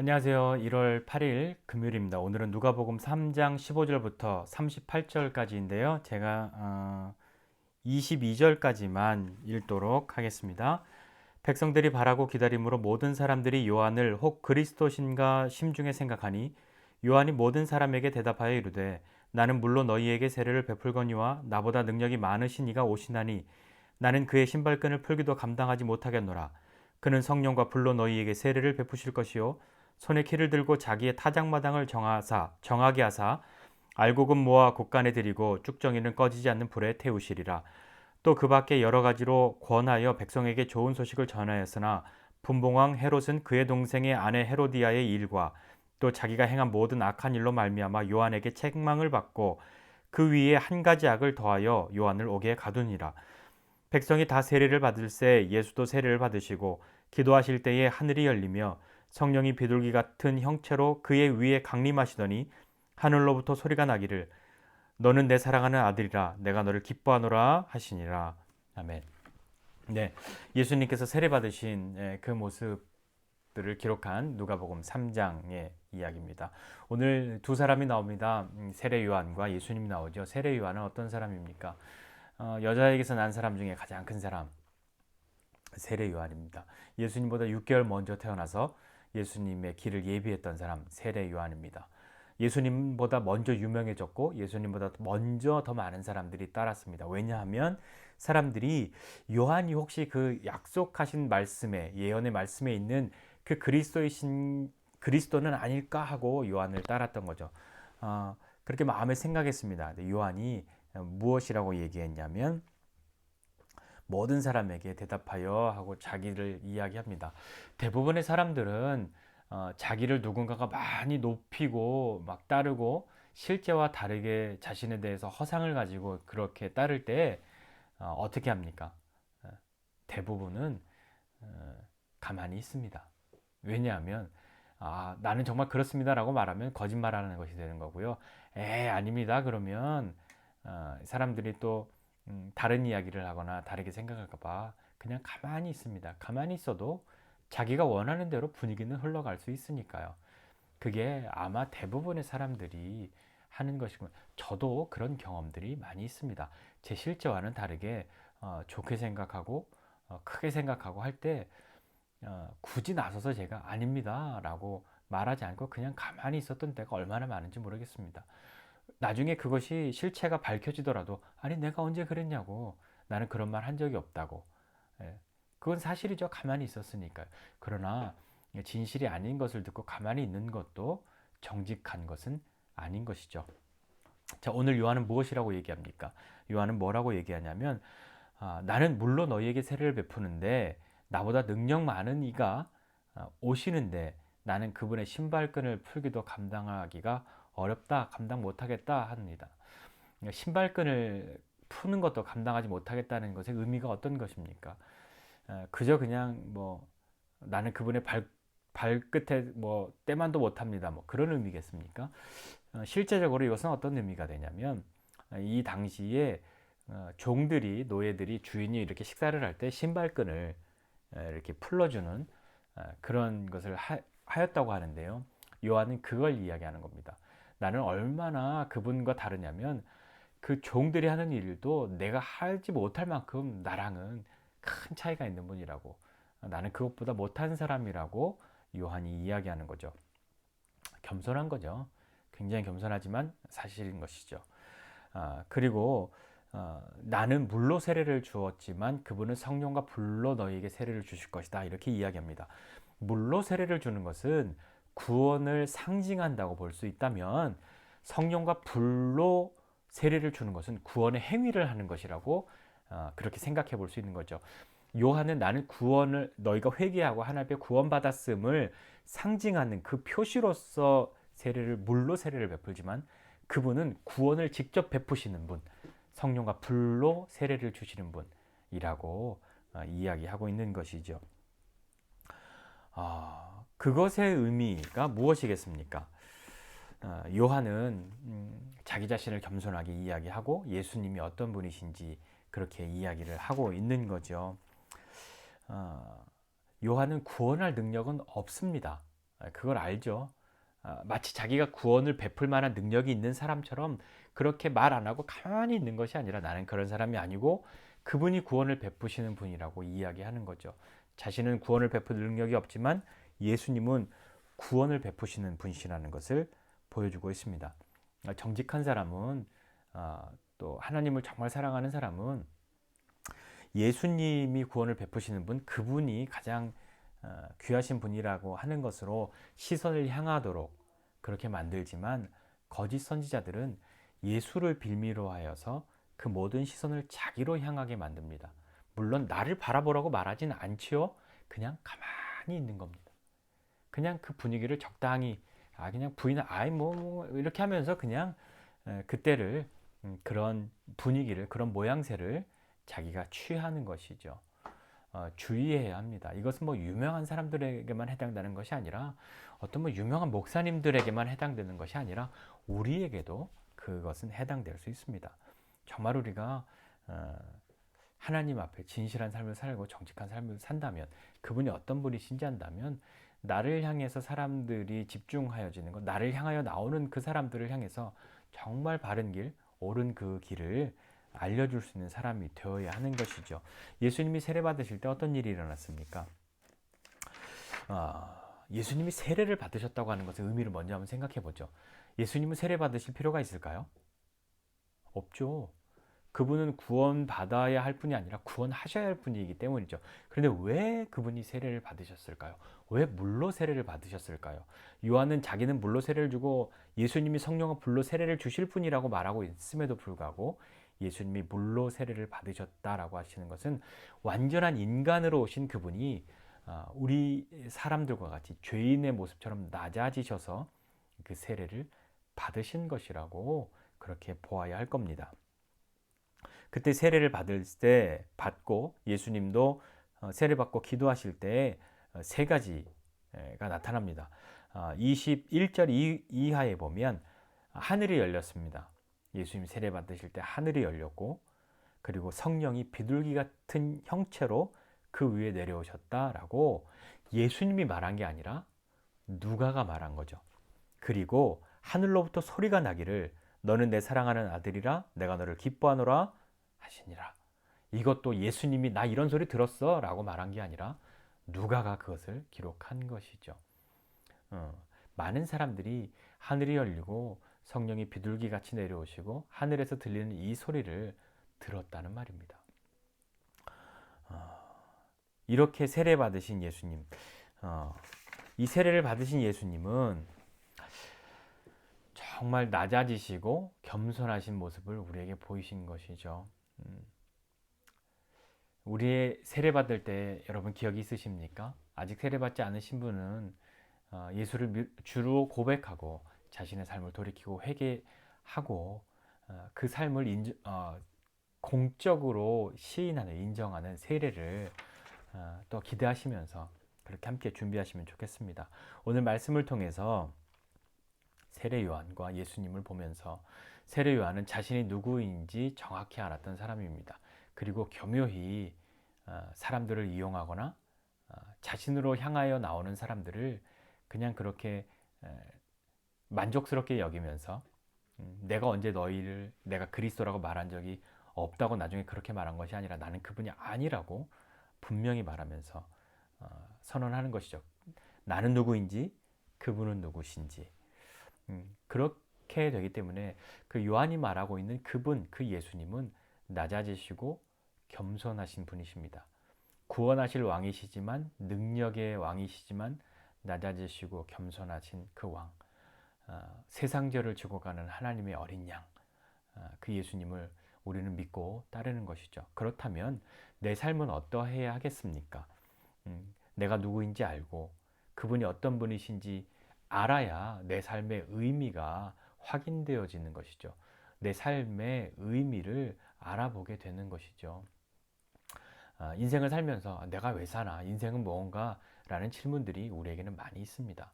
안녕하세요. 1월 8일 금요일입니다. 오늘은 누가복음 3장 15절부터 38절까지인데요. 제가 22절까지만 읽도록 하겠습니다. 백성들이 바라고 기다림으로 모든 사람들이 요한을 혹 그리스도신가 심중에 생각하니 요한이 모든 사람에게 대답하여 이르되 나는 물론 너희에게 세례를 베풀거니와 나보다 능력이 많으신 이가 오시나니 나는 그의 신발끈을 풀기도 감당하지 못하겠노라. 그는 성령과 불로 너희에게 세례를 베푸실 것이요 손에 키를 들고 자기의 타작마당을 정하게 하사 알곡은 모아 곳간에 들이고 쭉정이는 꺼지지 않는 불에 태우시리라. 또 그 밖에 여러 가지로 권하여 백성에게 좋은 소식을 전하였으나 분봉왕 헤롯은 그의 동생의 아내 헤로디아의 일과 또 자기가 행한 모든 악한 일로 말미암아 요한에게 책망을 받고 그 위에 한 가지 악을 더하여 요한을 옥에 가두니라. 백성이 다 세례를 받을새 예수도 세례를 받으시고 기도하실 때에 하늘이 열리며 성령이 비둘기 같은 형체로 그의 위에 강림하시더니 하늘로부터 소리가 나기를 너는 내 사랑하는 아들이라 내가 너를 기뻐하노라 하시니라. 아멘. 네, 예수님께서 세례 받으신 그 모습들을 기록한 누가복음 3장의 이야기입니다. 오늘 두 사람이 나옵니다. 세례 요한과 예수님이 나오죠. 세례 요한은 어떤 사람입니까? 여자에게서 난 사람 중에 가장 큰 사람, 세례 요한입니다. 예수님보다 6개월 먼저 태어나서 예수님의 길을 예비했던 사람, 세례 요한입니다. 예수님보다 먼저 유명해졌고 예수님보다 먼저 더 많은 사람들이 따랐습니다. 왜냐하면 사람들이 요한이 혹시 그 약속하신 말씀에, 예언의 말씀에 있는 그 그리스도는 아닐까 하고 요한을 따랐던 거죠. 그렇게 마음에 생각했습니다. 요한이 무엇이라고 얘기했냐면 모든 사람에게 대답하여 하고 자기를 이야기합니다. 대부분의 사람들은 자기를 누군가가 많이 높이고 막 따르고 실제와 다르게 자신에 대해서 허상을 가지고 그렇게 따를 때 어떻게 합니까? 어, 대부분은 가만히 있습니다. 왜냐하면 나는 정말 그렇습니다라고 말하면 거짓말하는 것이 되는 거고요. 아닙니다. 그러면 사람들이 또 다른 이야기를 하거나 다르게 생각할까봐 그냥 가만히 있습니다. 가만히 있어도 자기가 원하는 대로 분위기는 흘러갈 수 있으니까요. 그게 아마 대부분의 사람들이 하는 것이고, 저도 그런 경험들이 많이 있습니다. 제 실제와는 다르게 좋게 생각하고 크게 생각하고 할 때 굳이 나서서 제가 아닙니다 라고 말하지 않고 그냥 가만히 있었던 때가 얼마나 많은지 모르겠습니다. 나중에 그것이 실체가 밝혀지더라도 아니 내가 언제 그랬냐고, 나는 그런 말 한 적이 없다고. 예, 그건 사실이죠. 가만히 있었으니까요. 그러나 진실이 아닌 것을 듣고 가만히 있는 것도 정직한 것은 아닌 것이죠. 자, 오늘 요한은 무엇이라고 얘기합니까? 요한은 뭐라고 얘기하냐면 나는 물론 너희에게 세례를 베푸는데 나보다 능력 많은 이가 오시는데 나는 그분의 신발끈을 풀기도 감당하기가 어렵다, 감당 못하겠다 합니다. 신발끈을 푸는 것도 감당하지 못하겠다는 것의 의미가 어떤 것입니까? 그저 그냥 뭐 나는 그분의 발끝에 뭐 때만도 못합니다. 뭐 그런 의미겠습니까? 실제적으로 이것은 어떤 의미가 되냐면 이 당시에 종들이, 노예들이 주인이 이렇게 식사를 할 때 신발끈을 이렇게 풀어주는 그런 것을 하였다고 하는데요. 요한은 그걸 이야기하는 겁니다. 나는 얼마나 그분과 다르냐면 그 종들이 하는 일도 내가 하지 못할 만큼 나랑은 큰 차이가 있는 분이라고, 나는 그것보다 못한 사람이라고 요한이 이야기하는 거죠. 겸손한 거죠. 굉장히 겸손하지만 사실인 것이죠. 그리고 나는 물로 세례를 주었지만 그분은 성령과 불로 너희에게 세례를 주실 것이다 이렇게 이야기합니다. 물로 세례를 주는 것은 구원을 상징한다고 볼 수 있다면 성령과 불로 세례를 주는 것은 구원의 행위를 하는 것이라고 그렇게 생각해 볼 수 있는 거죠. 요한은 나는 구원을, 너희가 회개하고 하나님 앞에 구원받았음을 상징하는 그 표시로서 물로 세례를 베풀지만 그분은 구원을 직접 베푸시는 분, 성령과 불로 세례를 주시는 분이라고 이야기하고 있는 것이죠. 그것의 의미가 무엇이겠습니까? 요한은 자기 자신을 겸손하게 이야기하고 예수님이 어떤 분이신지 그렇게 이야기를 하고 있는 거죠. 요한은 구원할 능력은 없습니다. 그걸 알죠. 마치 자기가 구원을 베풀 만한 능력이 있는 사람처럼 그렇게 말 안 하고 가만히 있는 것이 아니라 나는 그런 사람이 아니고 그분이 구원을 베푸시는 분이라고 이야기하는 거죠. 자신은 구원을 베풀 능력이 없지만 예수님은 구원을 베푸시는 분이시라는 것을 보여주고 있습니다. 정직한 사람은 또 하나님을 정말 사랑하는 사람은 예수님이 구원을 베푸시는 분, 그분이 가장 귀하신 분이라고 하는 것으로 시선을 향하도록 그렇게 만들지만 거짓 선지자들은 예수를 빌미로 하여서 그 모든 시선을 자기로 향하게 만듭니다. 물론 나를 바라보라고 말하진 않지요. 그냥 가만히 있는 겁니다. 그냥 그 분위기를 적당히 그냥 부인 아이 뭐 이렇게 하면서 그냥 그때를 그런 분위기를 그런 모양새를 자기가 취하는 것이죠. 주의해야 합니다. 이것은 뭐 유명한 사람들에게만 해당되는 것이 아니라 어떤 뭐 유명한 목사님들에게만 해당되는 것이 아니라 우리에게도 그것은 해당될 수 있습니다. 정말 우리가 하나님 앞에 진실한 삶을 살고 정직한 삶을 산다면 그분이 어떤 분이신지 안다면 나를 향해서 사람들이 집중하여지는 것, 나를 향하여 나오는 그 사람들을 향해서 정말 바른 길, 옳은 그 길을 알려줄 수 있는 사람이 되어야 하는 것이죠. 예수님이 세례 받으실 때 어떤 일이 일어났습니까? 예수님이 세례를 받으셨다고 하는 것의 의미를 먼저 한번 생각해 보죠. 예수님은 세례 받으실 필요가 있을까요? 없죠. 그분은 구원받아야 할 뿐이 아니라 구원하셔야 할 분이기 때문이죠. 그런데 왜 그분이 세례를 받으셨을까요? 왜 물로 세례를 받으셨을까요? 요한은 자기는 물로 세례를 주고 예수님이 성령과 불로 세례를 주실 분이라고 말하고 있음에도 불구하고 예수님이 물로 세례를 받으셨다라고 하시는 것은 완전한 인간으로 오신 그분이 우리 사람들과 같이 죄인의 모습처럼 낮아지셔서 그 세례를 받으신 것이라고 그렇게 보아야 할 겁니다. 그때 세례를 받을 때 받고 예수님도 세례 받고 기도하실 때 세 가지가 나타납니다. 21절 이하에 보면 하늘이 열렸습니다. 예수님 세례 받으실 때 하늘이 열렸고 그리고 성령이 비둘기 같은 형체로 그 위에 내려오셨다라고 예수님이 말한 게 아니라 누가가 말한 거죠. 그리고 하늘로부터 소리가 나기를 너는 내 사랑하는 아들이라 내가 너를 기뻐하노라 하시니라. 이것도 예수님이 나 이런 소리 들었어 라고 말한 게 아니라 누가가 그것을 기록한 것이죠. 많은 사람들이 하늘이 열리고 성령이 비둘기같이 내려오시고 하늘에서 들리는 이 소리를 들었다는 말입니다. 이렇게 세례 받으신 예수님, 이 세례를 받으신 예수님은 정말 낮아지시고 겸손하신 모습을 우리에게 보이신 것이죠. 우리의 세례 받을 때 여러분 기억이 있으십니까? 아직 세례 받지 않으신 분은 예수를 주로 고백하고 자신의 삶을 돌이키고 회개하고 그 삶을 공적으로 시인하는 인정하는 세례를 또 기대하시면서 그렇게 함께 준비하시면 좋겠습니다. 오늘 말씀을 통해서 세례 요한과 예수님을 보면서 세례 요한은 자신이 누구인지 정확히 알았던 사람입니다. 그리고 교묘히 사람들을 이용하거나 자신으로 향하여 나오는 사람들을 그냥 그렇게 만족스럽게 여기면서 내가 언제 너희를 내가 그리스도라고 말한 적이 없다고 나중에 그렇게 말한 것이 아니라 나는 그분이 아니라고 분명히 말하면서 선언하는 것이죠. 나는 누구인지 그분은 누구신지 그렇게 되기 때문에 그 요한이 말하고 있는 그분 그 예수님은 낮아지시고 겸손하신 분이십니다. 구원하실 왕이시지만 능력의 왕이시지만 낮아지시고 겸손하신 그 왕, 세상죄를 지고 가는 하나님의 어린 양, 그 예수님을 우리는 믿고 따르는 것이죠. 그렇다면 내 삶은 어떠해야 하겠습니까? 내가 누구인지 알고 그분이 어떤 분이신지 알아야 내 삶의 의미가 확인되어지는 것이죠. 내 삶의 의미를 알아보게 되는 것이죠. 인생을 살면서 내가 왜 사나? 인생은 무언가? 라는 질문들이 우리에게는 많이 있습니다.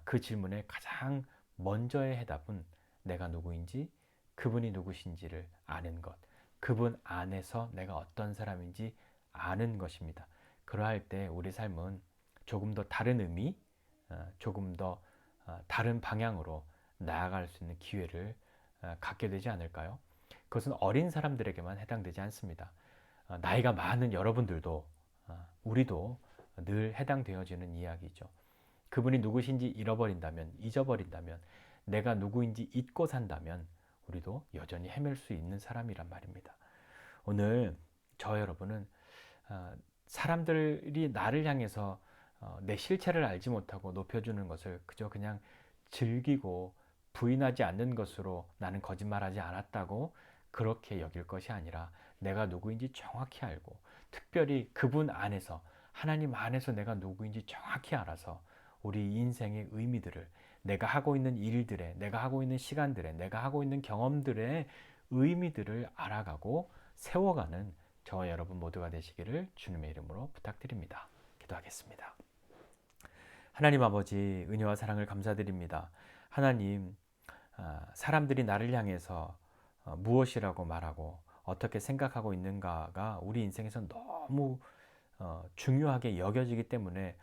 그 질문에 가장 먼저의 해답은 내가 누구인지 그분이 누구신지를 아는 것. 그분 안에서 내가 어떤 사람인지 아는 것입니다. 그러할 때 우리 삶은 조금 더 다른 의미, 조금 더 다른 방향으로 나아갈 수 있는 기회를 갖게 되지 않을까요? 그것은 어린 사람들에게만 해당되지 않습니다. 나이가 많은 여러분들도 우리도 늘 해당되어지는 이야기죠. 그분이 누구신지 잃어버린다면, 잊어버린다면, 내가 누구인지 잊고 산다면 우리도 여전히 헤맬 수 있는 사람이란 말입니다. 오늘 저 여러분은 사람들이 나를 향해서 내 실체를 알지 못하고 높여주는 것을 그저 그냥 즐기고 부인하지 않는 것으로 나는 거짓말하지 않았다고 그렇게 여길 것이 아니라 내가 누구인지 정확히 알고 특별히 그분 안에서 하나님 안에서 내가 누구인지 정확히 알아서 우리 인생의 의미들을 내가 하고 있는 일들에 내가 하고 있는 시간들에 내가 하고 있는 경험들의 의미들을 알아가고 세워가는 저와 여러분 모두가 되시기를 주님의 이름으로 부탁드립니다. 기도하겠습니다. 하나님 아버지 은혜와 사랑을 감사드립니다. 하나님 사람들이 나를 향해서 무엇이라고 말하고 어떻게 생각하고 있는가가 우리 인생에서 너무 중요하게 여겨지기 때문에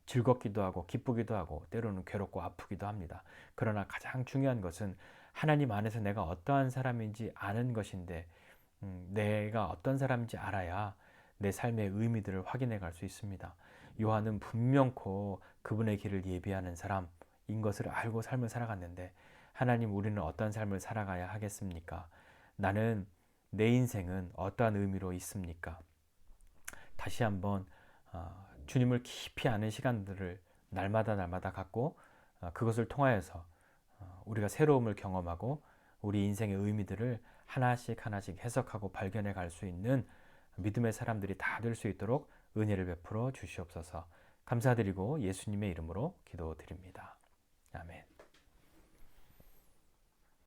즐겁기도 하고 기쁘기도 하고 때로는 괴롭고 아프기도 합니다. 그러나 가장 중요한 것은 하나님 안에서 내가 어떠한 사람인지 아는 것인데 내가 어떤 사람인지 알아야 내 삶의 의미들을 확인해 갈 수 있습니다. 요한은 분명코 그분의 길을 예비하는 사람인 것을 알고 삶을 살아갔는데 하나님 우리는 어떤 삶을 살아가야 하겠습니까? 나는 내 인생은 어떠한 의미로 있습니까? 다시 한번 주님을 깊이 아는 시간들을 날마다 갖고 그것을 통하여서 우리가 새로움을 경험하고 우리 인생의 의미들을 하나씩 해석하고 발견해 갈 수 있는 믿음의 사람들이 다 될 수 있도록 은혜를 베풀어 주시옵소서. 감사드리고 예수님의 이름으로 기도드립니다.